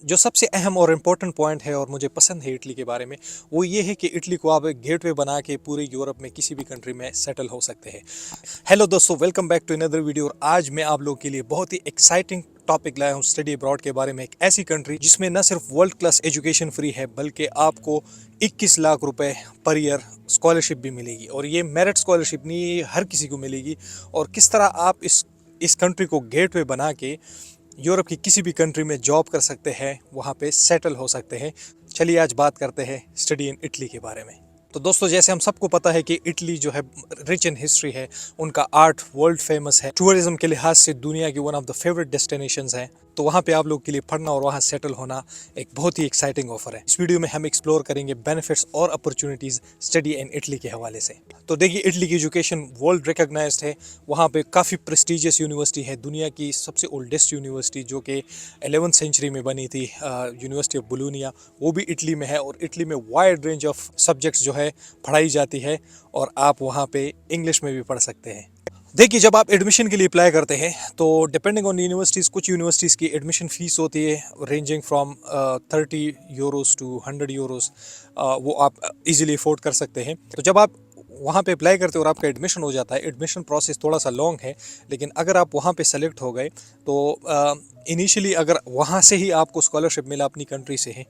जो सबसे अहम और इम्पोर्टेंट पॉइंट है और मुझे पसंद है इटली के बारे में, वो ये है कि इटली को आप एक गेटवे बना के पूरे यूरोप में किसी भी कंट्री में सेटल हो सकते हैं। हेलो दोस्तों, welcome back to another video. और आज मैं आप लोगों के लिए बहुत ही एक्साइटिंग टॉपिक लाया हूँ स्टडी अब्रॉड के बारे में। एक ऐसी कंट्री जिसमें न सिर्फ वर्ल्ड क्लास एजुकेशन फ्री है, बल्कि आपको 21 लाख रुपए पर ईयर स्कॉलरशिप भी मिलेगी। और ये मेरिट स्कॉलरशिप नहीं, ये हर किसी को मिलेगी। और किस तरह आप इस कंट्री को गेटवे बना के यूरोप की किसी भी कंट्री में जॉब कर सकते हैं, वहाँ पे सेटल हो सकते हैं। चलिए आज बात करते हैं स्टडी इन इटली के बारे में। तो दोस्तों, जैसे हम सबको पता है कि इटली जो है रिच इन हिस्ट्री है, उनका आर्ट वर्ल्ड फेमस है, टूरिज्म के लिहाज से दुनिया की one of the favourite destinations है। तो वहाँ पे आप लोग के लिए पढ़ना और वहाँ सेटल होना एक बहुत ही एक्साइटिंग ऑफर है। इस वीडियो में हम एक्सप्लोर करेंगे बेनिफिट्स और अपॉर्चुनिटीज स्टडी इन इटली के हवाले से। तो देखिए, इटली की एजुकेशन वर्ल्ड रिकॉग्नाइज्ड है। वहाँ पे काफ़ी प्रेस्टिजियस यूनिवर्सिटी है, दुनिया की सबसे ओल्डेस्ट यूनिवर्सिटी जो कि 11वीं सेंचुरी में बनी थी, यूनिवर्सिटी ऑफ बोलोनिया, वो भी इटली में है। और इटली में वाइड रेंज ऑफ सब्जेक्ट्स जो है पढ़ाई जाती है, और आप वहाँ पे इंग्लिश में भी पढ़ सकते हैं। देखिए, जब आप एडमिशन के लिए अप्लाई करते हैं तो डिपेंडिंग ऑन यूनिवर्सिटीज़, कुछ यूनिवर्सिटीज़ की एडमिशन फ़ीस होती है ranging from 30 euros to 100 euros. वो आप इजीली अफोर्ड कर सकते हैं। तो जब आप वहाँ पे अप्लाई करते हो और आपका एडमिशन हो जाता है, एडमिशन प्रोसेस थोड़ा सा लॉन्ग है, लेकिन अगर आप वहाँ पे सेलेक्ट हो गए तो इनिशियली अगर वहाँ से ही आपको स्कॉलरशिप मिला अपनी कंट्री से ही,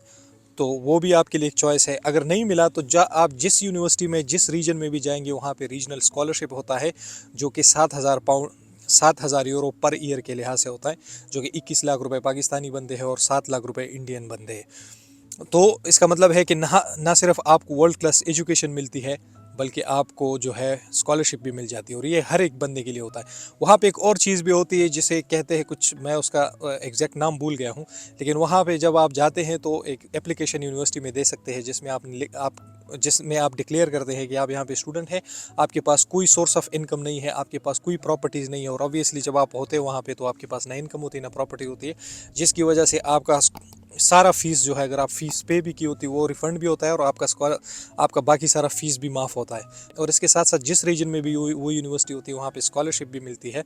तो वो भी आपके लिए एक चॉइस है। अगर नहीं मिला तो आप जिस यूनिवर्सिटी में जिस रीजन में भी जाएंगे, वहाँ पे रीजनल स्कॉलरशिप होता है, जो कि 7,000 पाउंड 7,000 यूरो पर ईयर के लिहाज से होता है, जो कि 21 लाख रुपए पाकिस्तानी बनते हैं और 7 लाख रुपए इंडियन बनते हैं। तो इसका मतलब है कि ना सिर्फ आपको वर्ल्ड क्लास एजुकेशन मिलती है, बल्कि आपको जो है स्कॉलरशिप भी मिल जाती है। और ये हर एक बंदे के लिए होता है। वहाँ पे एक और चीज़ भी होती है जिसे कहते हैं कुछ, मैं उसका एग्जैक्ट नाम भूल गया हूँ, लेकिन वहाँ पे जब आप जाते हैं तो एक एप्लीकेशन यूनिवर्सिटी में दे सकते हैं, जिसमें आप डिक्लेयर करते हैं कि आप यहाँ पे स्टूडेंट हैं, आपके पास कोई सोर्स ऑफ इनकम नहीं है, आपके पास कोई प्रॉपर्टीज़ नहीं है। और ऑब्वियसली जब आप होते हैं वहाँ पे तो आपके पास ना इनकम होती है ना प्रॉपर्टी होती है, जिसकी वजह से आपका सारा फीस जो है, अगर आप फीस पे भी की होती है, वो रिफंड भी होता है, और आपका बाकी सारा फीस भी माफ़ होता है। और इसके साथ साथ जिस रीजन में भी वो यूनिवर्सिटी होती है, वहाँ पे स्कॉलरशिप भी मिलती है।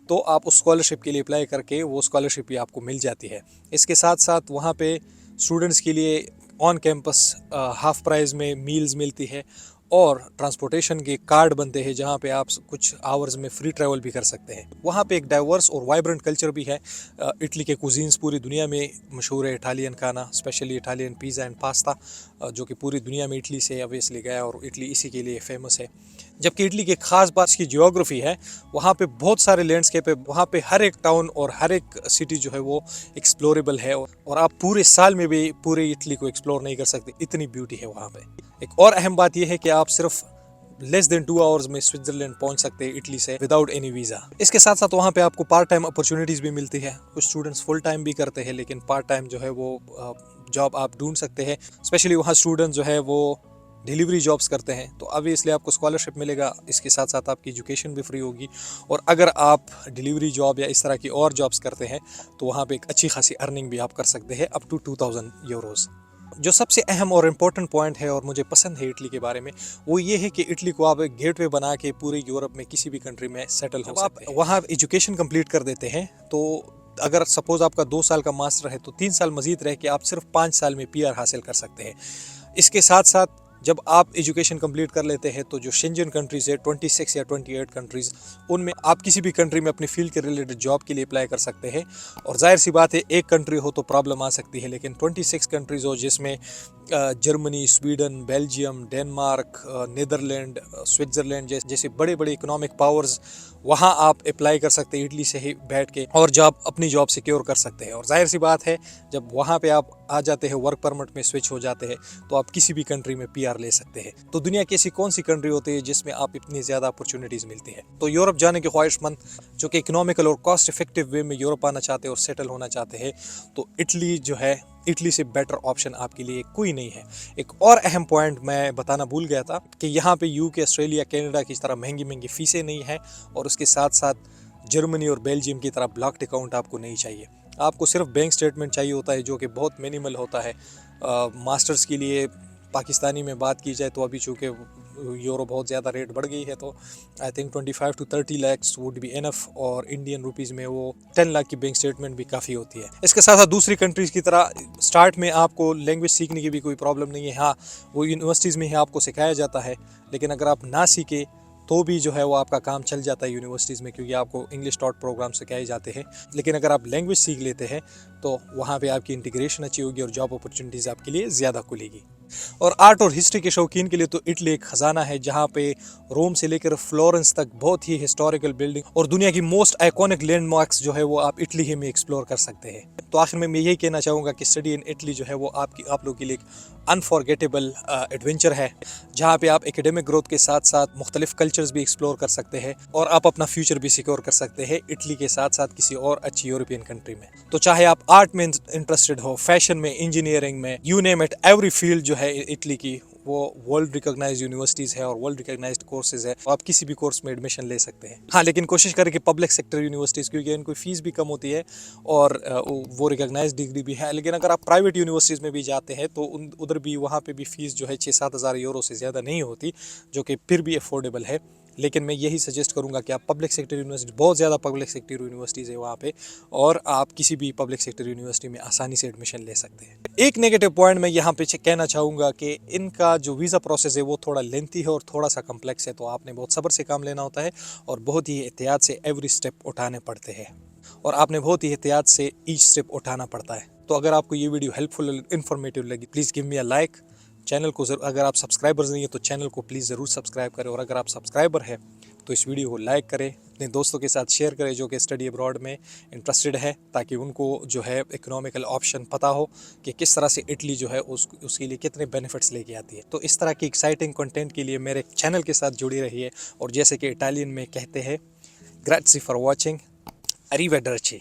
तो आप उस स्कॉलरशिप के लिए अप्लाई करके वो स्कॉलरशिप भी आपको मिल जाती है। इसके साथ साथ वहाँ पे स्टूडेंट्स के लिए ऑन कैंपस हाफ प्राइस में मील्स मिलती है, और ट्रांसपोर्टेशन के कार्ड बनते हैं, जहाँ पे आप कुछ आवर्स में फ्री ट्रैवल भी कर सकते हैं। वहाँ पे एक डाइवर्स और वाइब्रेंट कल्चर भी है। इटली के कुजीन्स पूरी दुनिया में मशहूर है। इटालियन खाना, specially Italian pizza and pasta, जो कि पूरी दुनिया में इटली से ऑब्वियसली गया, और इटली इसी के लिए फेमस है। जबकि इटली की खास बात इसकी जियोग्राफी है। वहाँ पे बहुत सारे लैंडस्केप है, वहाँ पे हर एक टाउन और हर एक सिटी जो है वो एक्सप्लोरेबल है, और आप पूरे साल में भी पूरे इटली को एक्सप्लोर नहीं कर सकते, इतनी ब्यूटी है वहाँ पे। एक और अहम बात यह है कि आप सिर्फ लेस देन 2 आवर्स में स्विट्जरलैंड पहुंच सकते हैं इटली से विदाउट एनी वीज़ा। इसके साथ साथ वहाँ पे आपको पार्ट टाइम अपॉर्चुनिटीज़ भी मिलती है। कुछ स्टूडेंट्स फुल टाइम भी करते हैं, लेकिन पार्ट टाइम जो है वो जॉब आप ढूंढ सकते हैं। स्पेशली वहाँ स्टूडेंट जो है वो डिलीवरी जॉब्स करते हैं, तो अभी इसलिए आपको स्कॉलरशिप मिलेगा। इसके साथ साथ आपकी एजुकेशन भी फ्री होगी। और अगर आप डिलीवरी जॉब या इस तरह की और जॉब्स करते हैं, तो वहाँ पे एक अच्छी खासी अर्निंग भी आप कर सकते हैं, अप टू 2,000 यूरोज़। जो सबसे अहम और इम्पोर्टेंट पॉइंट है और मुझे पसंद है इटली के बारे में, वो ये है कि इटली को आप एक गेटवे बना के पूरे यूरोप में किसी भी कंट्री में सेटल हो सकते हैं। आप वहाँ एजुकेशन कंप्लीट कर देते हैं, तो अगर सपोज आपका 2 साल का मास्टर है, तो 3 साल मजीद रह के आप सिर्फ 5 साल में पीआर हासिल कर सकते हैं। इसके साथ साथ जब आप एजुकेशन कंप्लीट कर लेते हैं, तो जो शेंजन कंट्रीज़ है, 26 या 28 कंट्रीज़, उनमें आप किसी भी कंट्री में अपनी फील्ड के रिलेटेड जॉब के लिए अप्लाई कर सकते हैं। और जाहिर सी बात है, एक कंट्री हो तो प्रॉब्लम आ सकती है, लेकिन 26 कंट्रीज़ हो, जिसमें Germany, Sweden, Belgium, Denmark, Netherlands, Switzerland जैसे बड़े बड़े इकोनॉमिक पावर्स, वहाँ आप अप्लाई कर सकते हैं इटली से ही बैठ के, और अपनी जॉब सिक्योर कर सकते हैं। और जाहिर सी बात है, जब वहाँ पे आप आ जाते हैं, वर्क परमिट में स्विच हो जाते हैं, तो आप किसी भी कंट्री में पीआर ले सकते हैं। तो दुनिया की ऐसी कौन सी कंट्री होती है जिसमें आप इतनी ज़्यादा अपॉर्चुनिटीज़ मिलती है? तो यूरोप जाने के ख्वाहिशमंद जो कि इकोनॉमिकल और कॉस्ट इफेक्टिव वे में यूरोप आना चाहते हैं और सेटल होना चाहते हैं, तो इटली जो है, इटली से बेटर ऑप्शन आपके लिए कोई नहीं है। एक और अहम पॉइंट मैं बताना भूल गया था कि यहाँ पे यूके, ऑस्ट्रेलिया, कनाडा की तरह महंगी महंगी फीसें नहीं हैं, और उसके साथ साथ जर्मनी और बेल्जियम की तरह ब्लॉक्ड अकाउंट आपको नहीं चाहिए। आपको सिर्फ बैंक स्टेटमेंट चाहिए होता है, जो कि बहुत मिनिमल होता है। मास्टर्स के लिए पाकिस्तानी में बात की जाए तो अभी चूँकि यूरो बहुत ज़्यादा रेट बढ़ गई है, तो I think 25 to 30 lakhs would be enough, और इंडियन रुपीज़ में वो 10 लाख की बैंक स्टेटमेंट भी काफ़ी होती है। इसके साथ साथ दूसरी कंट्रीज़ की तरह स्टार्ट में आपको लैंग्वेज सीखने की भी कोई प्रॉब्लम नहीं है। हाँ, वो यूनिवर्सिटीज़ में ही आपको सिखाया जाता है, लेकिन अगर आप ना सीखे तो भी जो है वो आपका काम चल जाता है यूनिवर्सिटीज़ में, क्योंकि आपको इंग्लिश टॉट प्रोग्राम सिखाए जाते हैं। लेकिन अगर आप लैंग्वेज सीख लेते हैं तो वहाँ पे आपकी इंटीग्रेशन अच्छी होगी और जॉब अपॉर्चुनिटीज़ आपके लिए ज़्यादा खुलेगी। और आर्ट और हिस्ट्री के शौकीन के लिए तो इटली एक ख़जाना है, जहाँ पे रोम से लेकर फ्लोरेंस तक बहुत ही हिस्टोरिकल बिल्डिंग और दुनिया की मोस्ट आइकॉनिक लैंडमार्क्स जो है वो आप इटली ही में एक्सप्लोर कर सकते हैं। तो आखिर में मैं यही कहना चाहूँगा कि स्टडी इन इटली जो है वो आप लोगों के लिए अनफॉरगेटेबल एडवेंचर है, जहाँ पे आप एकेडमिक ग्रोथ के साथ साथ मुख्तलिफ कल्चर्स भी एक्सप्लोर कर सकते हैं और आप अपना फ्यूचर भी सिक्योर कर सकते हैं इटली के साथ साथ किसी और अच्छी यूरोपियन कंट्री में। तो चाहे आप आर्ट में इंटरेस्टेड हो, फैशन में, इंजीनियरिंग में, you name it, every field जो है इटली की वो वर्ल्ड रिकॉग्नाइज्ड यूनिवर्सिटीज़ है और वर्ल्ड रिकॉग्नाइज्ड कोर्सेज है, तो आप किसी भी कोर्स में एडमिशन ले सकते हैं। हाँ, लेकिन कोशिश करें कि पब्लिक सेक्टर यूनिवर्सिटीज़, क्योंकि इनकी फ़ीस भी कम होती है और वो रिकॉग्नाइज्ड डिग्री भी है। लेकिन अगर आप प्राइवेट यूनिवर्सिटीज़ में भी जाते हैं तो उधर भी वहाँ पे भी फ़ीस जो है 6-7 हज़ार यूरो से ज़्यादा नहीं होती, जो कि फिर भी अफोर्डेबल है। लेकिन मैं यही सजेस्ट करूंगा कि आप पब्लिक सेक्टर यूनिवर्सिटी, बहुत ज़्यादा पब्लिक सेक्टर यूनिवर्सिटीज़ है वहाँ पे, और आप किसी भी पब्लिक सेक्टर यूनिवर्सिटी में आसानी से एडमिशन ले सकते हैं। एक नेगेटिव पॉइंट मैं यहाँ पे कहना चाहूँगा कि इनका जो वीज़ा प्रोसेस है वो थोड़ा लेंथी है और थोड़ा सा कम्प्लेक्स है, तो आपने बहुत सब्र से काम लेना होता है और बहुत ही एहतियात से एवरी स्टेप उठाने पड़ते हैं, और आपने बहुत ही एहतियात से ईच स्टेप उठाना पड़ता है। तो अगर आपको ये वीडियो हेल्पफुल, इन्फॉर्मेटिव लगी, please give me a like. Channel को अगर आप सब्सक्राइबर्स नहीं है तो चैनल को प्लीज़ ज़रूर सब्सक्राइब करें, और अगर आप सब्सक्राइबर हैं तो इस वीडियो को लाइक करें, अपने दोस्तों के साथ शेयर करें जो कि स्टडी अब्रॉड में इंटरेस्टेड है, ताकि उनको जो है इकोनॉमिकल ऑप्शन पता हो कि किस तरह से इटली जो है उसके लिए कितने बेनिफिट्स लेके आती है। तो इस तरह की एक्साइटिंग कंटेंट के लिए मेरे चैनल के साथ जुड़ी रहिए, और जैसे कि इटालियन में कहते हैं, ग्रेट्सी फॉर वॉचिंग, अरीवेडर्ची।